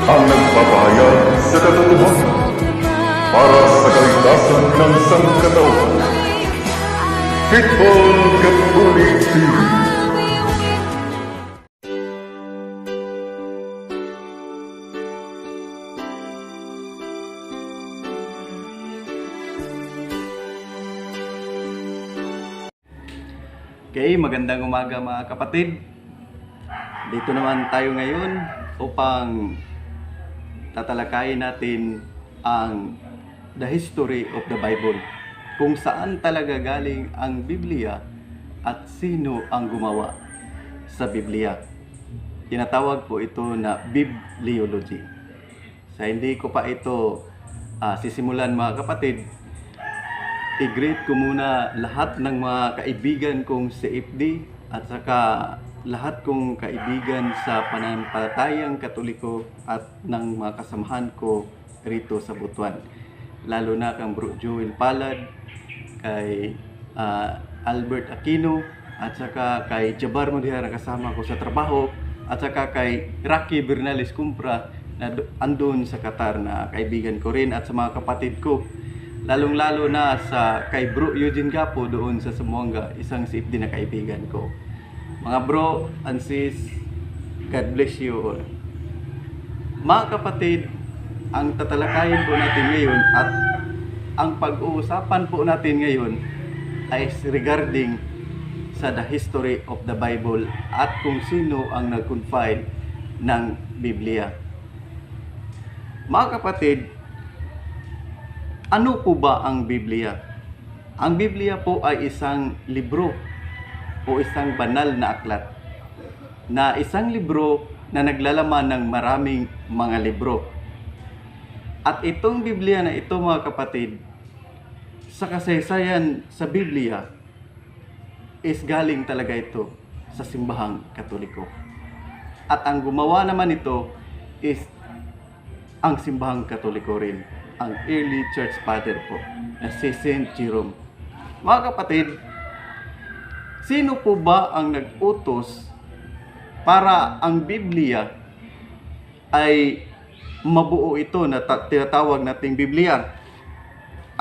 ang nagpapahayag sa katotohanan para sa kaligtasan ng sangkatauhan. Pitbull Catholic TV. Okay, magandang umaga mga kapatid. Dito naman tayo ngayon upang tatalakayin natin ang the history of the Bible. Kung saan talaga galing ang Biblia at sino ang gumawa sa Biblia. Tinatawag po ito na Bibliology. Sa hindi ko pa ito sisimulan mga kapatid, i-greet ko muna lahat ng mga kaibigan kong CFD at saka lahat kong kaibigan sa pananampalatayang Katoliko at ng mga kasamahan ko rito sa Butuan. Lalo na kang Bro Joel Palad, kay Albert Aquino, at saka kay Jabar Modiha na kasama ko sa trabaho, at saka kay Rocky Bernales Cumpra na andun sa Qatar na kaibigan ko rin, at sa mga kapatid ko. Lalong-lalo na sa kay Bro Eugene Gapo doon sa Samuanga, isang CFD na kaibigan ko. Mga bro and sis, God bless you all. Mga kapatid, ang tatalakayin po natin ngayon at ang pag-uusapan po natin ngayon ay regarding sa the history of the Bible at kung sino ang nag-confine ng Biblia. Mga kapatid, ano po ba ang Biblia? Ang Biblia po ay isang libro o isang banal na aklat. Na isang libro na naglalaman ng maraming mga libro. At itong Biblia na ito mga kapatid, sa kasaysayan sa Biblia, is galing talaga ito sa simbahang Katoliko. At ang gumawa naman ito is ang simbahang Katoliko rin. Ang early church father po na si Saint Jerome. Mga kapatid, sino po ba ang nag-utos para ang Biblia ay mabuo ito na tinatawag nating Biblia?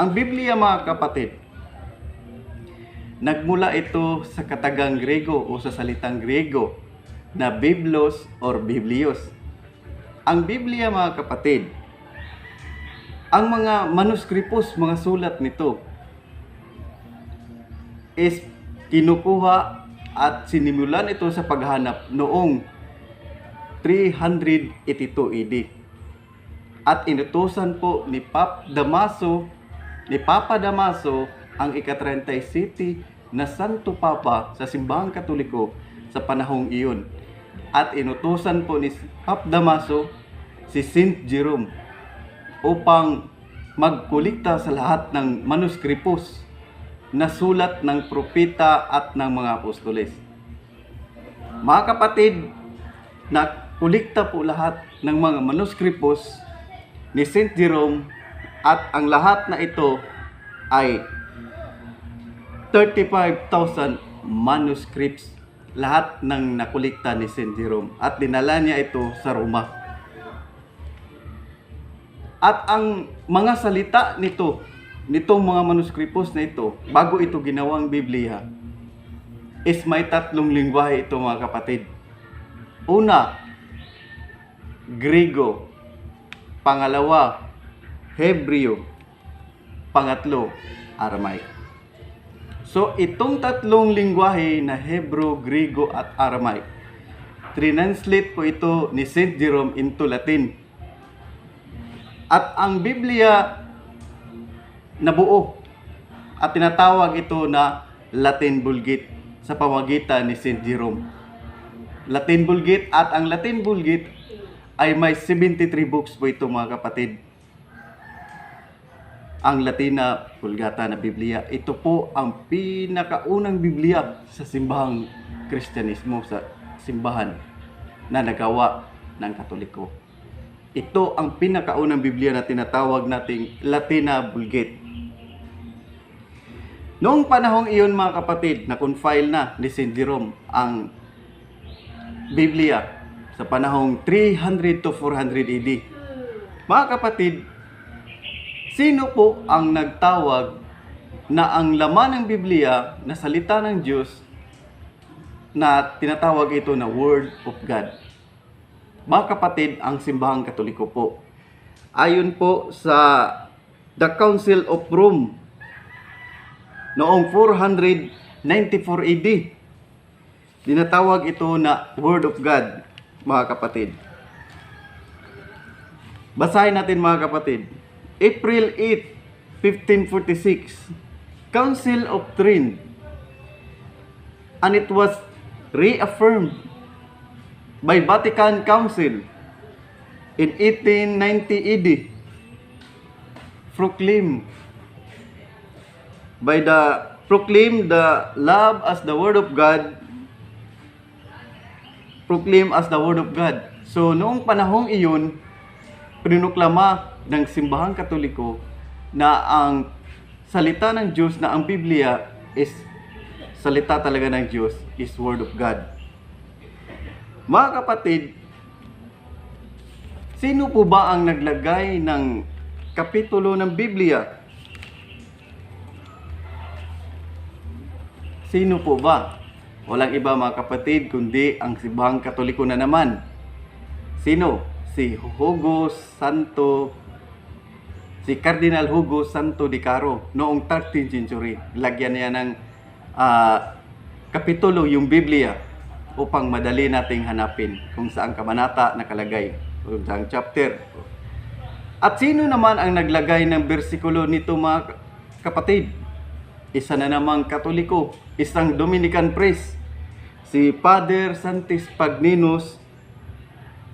Ang Biblia mga kapatid, nagmula ito sa katagang Grego o sa salitang Grego na Biblos or Biblios. Ang Biblia mga kapatid, ang mga manuskripos, mga sulat nito is kinukuha at sinimulan ito sa paghahanap noong 382 AD. At inutusan po ni Papa Damaso ang ika-37 na Santo Papa sa Simbahang Katoliko sa panahong iyon. At inutusan po ni Papa Damaso si Saint Jerome upang magkulikta sa lahat ng manuskripos na sulat ng propeta at ng mga apostoles. Mga kapatid, nakulikta po lahat ng mga manuskripos ni Saint Jerome at ang lahat na ito ay 35,000 manuscripts, lahat ng nakulikta ni Saint Jerome, at dinala niya ito sa Roma. At ang mga salita nitong mga manuskripos na ito, bago ito ginawang Biblia, is may tatlong lingwahe ito mga kapatid. Una, Grego. Pangalawa, Hebreo. Pangatlo, Aramaic. So itong tatlong lingwahe na Hebrew, Grego at Aramaic, translate po ito ni Saint Jerome into Latin. At ang Biblia nabuo at tinatawag ito na Latin Vulgate sa pamamagitan ni Saint Jerome. Latin Vulgate, at ang Latin Vulgate ay may 73 books po ito mga kapatid. Ang Latina Vulgata na Biblia, ito po ang pinakaunang Biblia sa simbahang Kristyanismo, sa simbahan na nagawa ng Katoliko. Ito ang pinakaunang Biblia na tinatawag nating Latina Vulgate. Noong panahong iyon mga kapatid, na-confile na ni Saint Jerome ang Biblia sa panahong 300 to 400 AD. Mga kapatid, sino po ang nagtawag na ang laman ng Biblia na salita ng Diyos na tinatawag ito na Word of God? Mga kapatid, ang simbahang Katoliko po. Ayon po sa The Council of Rome noong 494 AD, dinatawag ito na Word of God, mga kapatid. Basahin natin, mga kapatid. April 8, 1546, Council of Trent, and it was reaffirmed by Vatican Council in 1890 AD, proclaim the love as the Word of God, proclaim as the Word of God. So noong panahong iyon, pinuklama ng simbahang Katoliko na ang salita ng Diyos, na ang Biblia is salita talaga ng Diyos, is Word of God. Mga kapatid, sino po ba ang naglagay ng kapitulo ng Biblia? Sino po ba? Walang iba, mga kapatid, kundi ang simbahang Katoliko na naman. Sino? Si Cardinal Hugo Santo de Caro noong 13th century. Lagyan niya ng kapitulo yung Biblia upang madali nating hanapin kung saan kabanata nakalagay, kung saan chapter. At sino naman ang naglagay ng bersikulo nito, mga kapatid? Isa na namang Katoliko, isang Dominican priest, si Father Santis Pagninus,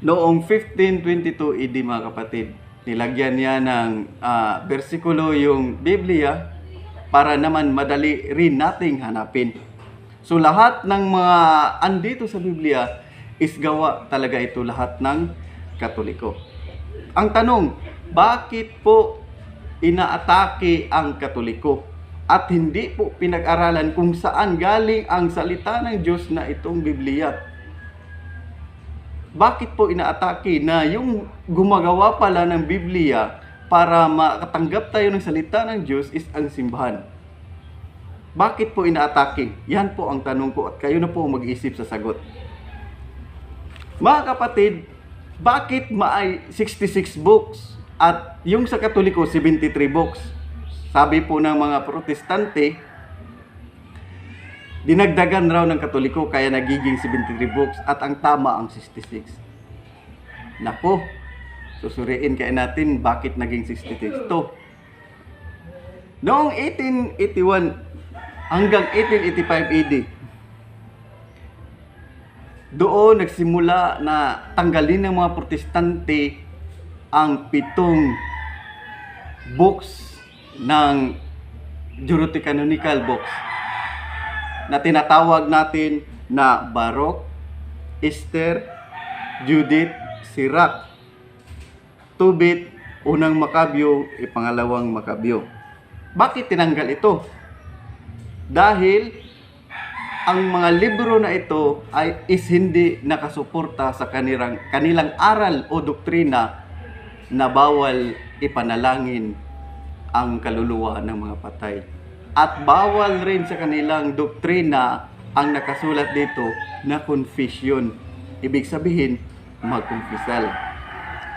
noong 1522 AD, mga kapatid. Nilagyan niya ng bersikulo yung Biblia para naman madali rin nating hanapin. So lahat ng mga andito sa Biblia is gawa talaga ito lahat ng Katoliko. Ang tanong, bakit po inaatake ang Katoliko at hindi po pinag-aralan kung saan galing ang salita ng Diyos na itong Biblia? Bakit po inaatake na yung gumagawa pala ng Biblia para makatanggap tayo ng salita ng Diyos is ang simbahan? Bakit po inaatake? Yan po ang tanong ko at kayo na po mag-isip sa sagot. Mga kapatid, bakit may 66 books at yung sa Katoliko 73 books? Sabi po ng mga Protestante, dinagdagan raw ng Katoliko kaya nagiging 73 books at ang tama ang 66. Nako, susuriin kaya natin bakit naging 66 to. Noong 1881 hanggang 1885 AD, doon nagsimula na tanggalin ng mga Protestante ang 7 books ng Deuterocanonical books na tinatawag natin na Baruch, Esther, Judith, Sirach, Tobit, unang Makabyo, ipangalawang Makabyo. Bakit tinanggal ito? Dahil ang mga libro na ito is hindi nakasuporta sa kanilang aral o doktrina na bawal ipanalangin ang kaluluwa ng mga patay. At bawal rin sa kanilang doktrina ang nakasulat dito na confession. Ibig sabihin, magkumpisal.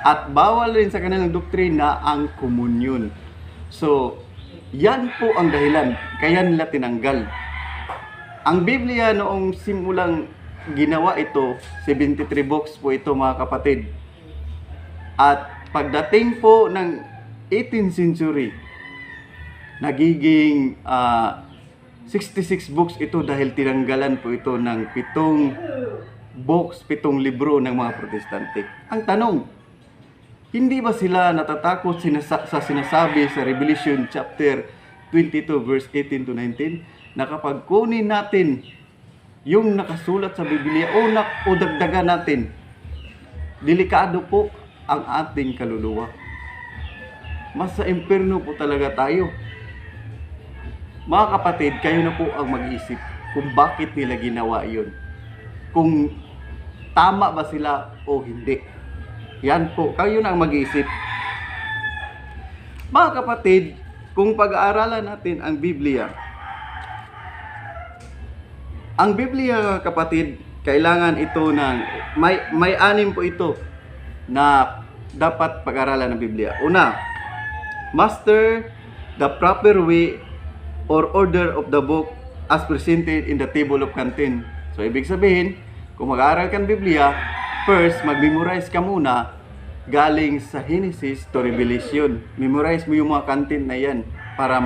At bawal rin sa kanilang doktrina ang komunyon. So, yan po ang dahilan kaya nila tinanggal. Ang Biblia noong simulang ginawa ito, 73 books po ito, mga kapatid. At pagdating po ng 18th century, nagiging 66 books ito dahil tinanggalan po ito ng 7 books, 7 libro ng mga Protestante. Ang tanong, hindi ba sila natatakot sa sinasabi sa Revelation chapter 22 verse 18 to 19 na kapag kunin natin yung nakasulat sa Biblia o dagdagan natin, delikado po ang ating kaluluwa. Mas sa impyerno po talaga tayo. Mga kapatid, kayo na po ang mag-isip kung bakit nila ginawa yun. Kung tama ba sila o hindi. Yan po, kayo na ang mag-iisip. Mga kapatid, kung pag-aaralan natin ang Biblia, kapatid, kailangan ito ng may anim po ito na dapat pag-aralan ng Biblia. Una, master the proper way or order of the book as presented in the table of content. So ibig sabihin, kung mag-aaral ka ng Biblia, first mag-memorize ka muna galing sa Genesis to Revelation. Memorize mo yung mga content na yan para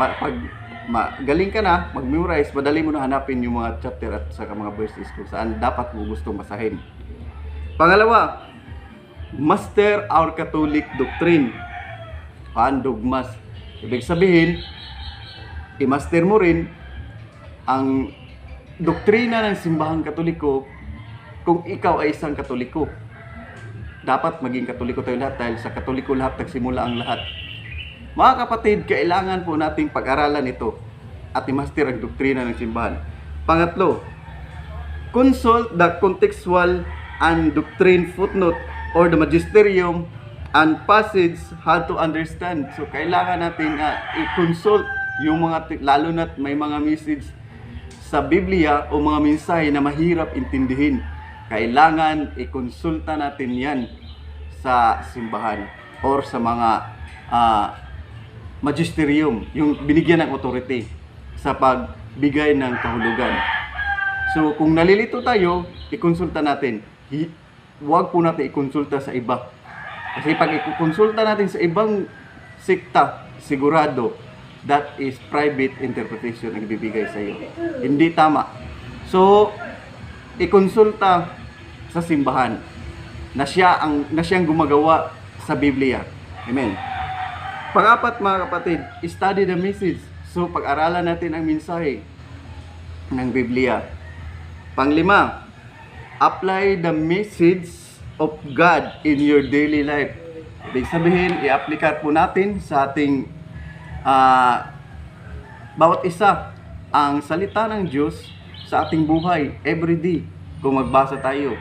galing ka na, mag-memorize, madali mo na hanapin yung mga chapter at saka mga verses kung saan dapat mo gustong basahin. Pangalawa, master our Catholic doctrine. Dogmas. Ibig sabihin, i-master mo rin ang doktrina ng simbahang Katoliko kung ikaw ay isang Katoliko. Dapat maging Katoliko tayo lahat dahil sa Katoliko lahat nagsimula ang lahat. Mga kapatid, kailangan po nating pag-aralan ito at i-master ang doktrina ng simbahan. Pangatlo, consult the contextual and doctrine footnote or the magisterium and passage how to understand. So kailangan natin i-consult yung mga, lalo na't may mga message sa Biblia o mga mensahe na mahirap intindihin. Kailangan i-konsulta natin yan sa simbahan or sa mga magisterium, yung binigyan ng authority sa pagbigay ng kahulugan. So kung nalilito tayo, i-konsulta natin. Huwag po natin i-konsulta sa iba. Kasi pag i-konsulta natin sa ibang sekta, sigurado, that is private interpretation ang ibibigay sa iyo. Hindi tama. So, ikonsulta sa simbahan na siyang gumagawa sa Biblia. Amen. Pangapat, mga kapatid, study the message. So, pag-aralan natin ang mensahe ng Biblia. Panglima, apply the message of God in your daily life. Ibig sabihin, i-apply po natin sa ating bawat isa ang salita ng Diyos sa ating buhay everyday kung magbasa tayo.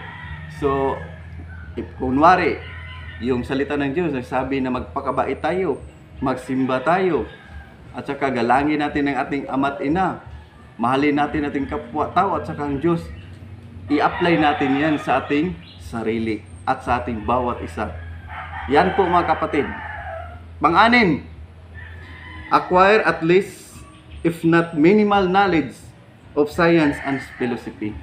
So, kunwari, yung salita ng Diyos nagsabi na magpakabait tayo, magsimba tayo, at saka galangin natin ang ating ama't ina, mahalin natin ating kapwa-tao at saka ang Diyos. I-apply natin yan sa ating sarili at sa ating bawat isa. Yan po, mga kapatid. Pang-anim, acquire at least, if not minimal knowledge of science and philosophy.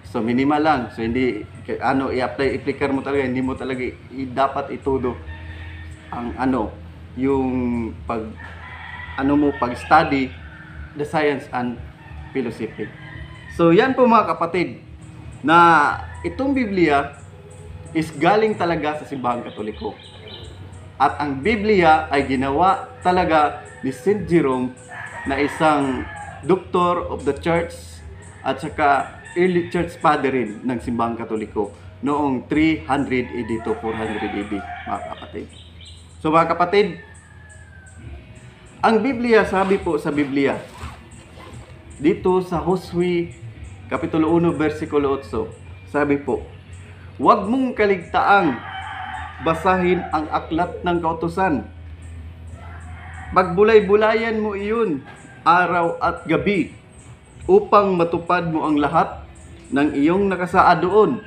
So minimal lang. So hindi i-apply mo talaga, hindi mo talaga dapat itudo ang yung pag-study the science and philosophy. So yan po, mga kapatid, na itong Biblia is galing talaga sa simbahang Katoliko. At ang Biblia ay ginawa talaga ni St. Jerome na isang doctor of the church at saka early church father rin ng simbahang Katoliko noong 300 AD to 400 AD, mga kapatid. So mga kapatid, ang Biblia, sabi po sa Biblia, dito sa Josue Kapitulo 1, versikulo 8, sabi po, huwag mong kaligtaang basahin ang aklat ng kautusan. Pagbulay-bulayan mo iyon araw at gabi upang matupad mo ang lahat ng iyong nakasaad doon.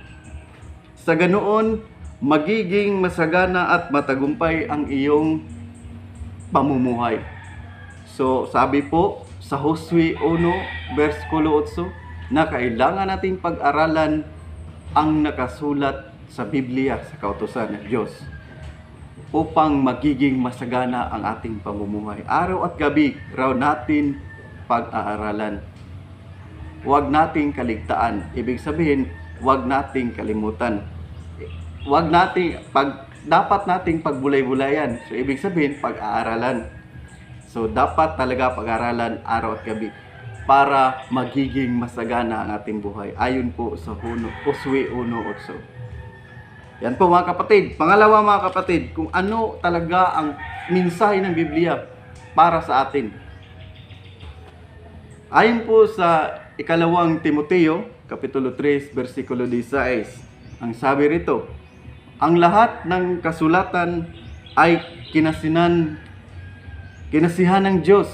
Sa ganoon, magiging masagana at matagumpay ang iyong pamumuhay. So, sabi po sa Josue 1, versikulo 8, na kailangan nating pag-aralan ang nakasulat sa Biblia, sa kautusan ng Diyos, upang magiging masagana ang ating pamumuhay. Araw at gabi raw natin pag-aaralan. Huwag nating kaligtaan. Ibig sabihin, huwag nating kalimutan. Dapat nating pagbulay-bulayan. So, ibig sabihin, pag-aaralan. So, dapat talaga pag-aaralan araw at gabi para magiging masagana ang ating buhay. Ayon po sa Josue 1:8. Yan po, mga kapatid. Pangalawa, mga kapatid, kung ano talaga ang mensahe ng Biblia para sa atin. Ayon po sa ikalawang Timoteo, Kapitulo 3, versikulo 16. Ang sabi rito, ang lahat ng kasulatan ay kinasihan ng Diyos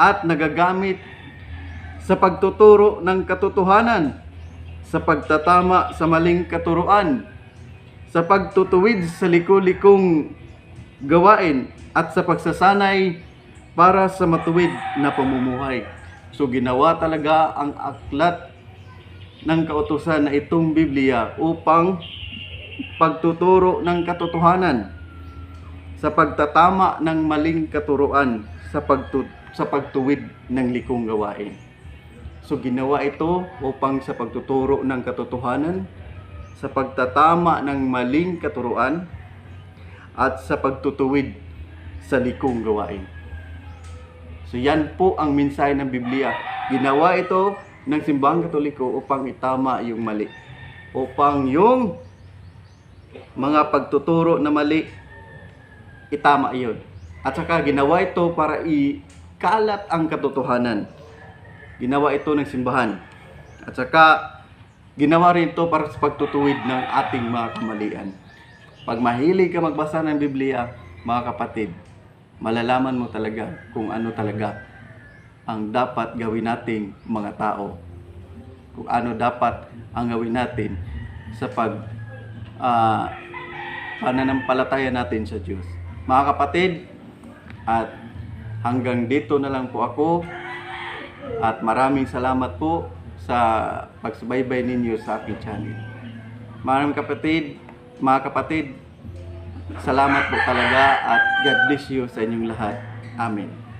at nagagamit sa pagtuturo ng katotohanan, sa pagtatama sa maling katuruan, sa pagtutuwid sa liku-likong gawain, at sa pagsasanay para sa matuwid na pamumuhay. So ginawa talaga ang aklat ng kautusan na itong Biblia upang pagtuturo ng katotohanan, sa pagtatama ng maling katuruan, sa pagtuwid ng likong gawain. So ginawa ito upang sa pagtuturo ng katotohanan, sa pagtatama ng maling katuruan, at sa pagtutuwid sa likong gawain. So yan po ang mensahe ng Biblia. Ginawa ito ng simbahang Katoliko upang itama yung mali. Upang yung mga pagtuturo na mali, itama iyon. At saka ginawa ito para ikalat ang katotohanan. Ginawa ito ng simbahan. At saka ginawa rin ito para sa pagtutuwid ng ating mga kamalian. Pag mahilig ka magbasa ng Biblia, mga kapatid, malalaman mo talaga kung ano talaga ang dapat gawin nating mga tao. Kung ano dapat ang gawin natin sa pananampalataya natin sa Diyos. Mga kapatid, at hanggang dito na lang po ako, at maraming salamat po sa pagsubaybay ninyo sa aking channel. Mga kapatid, salamat po talaga, at God bless you sa inyong lahat. Amen.